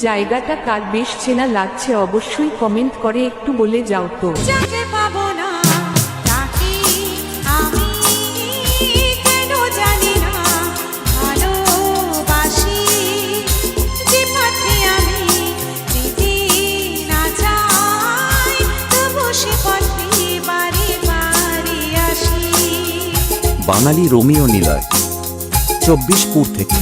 জায়গাটা কার বেশ চেনা লাগছে অবশ্যই কমেন্ট করে একটু বলে যাও তো। যাকে পাবো না তাকে আমি কেন জানি না ভালোবাসি, যে পথে আমি যেতে না চাই তবু সে পথে বারে বারে আসি। বাঙালি রোমিও নিলয়, 24পুর থেকে।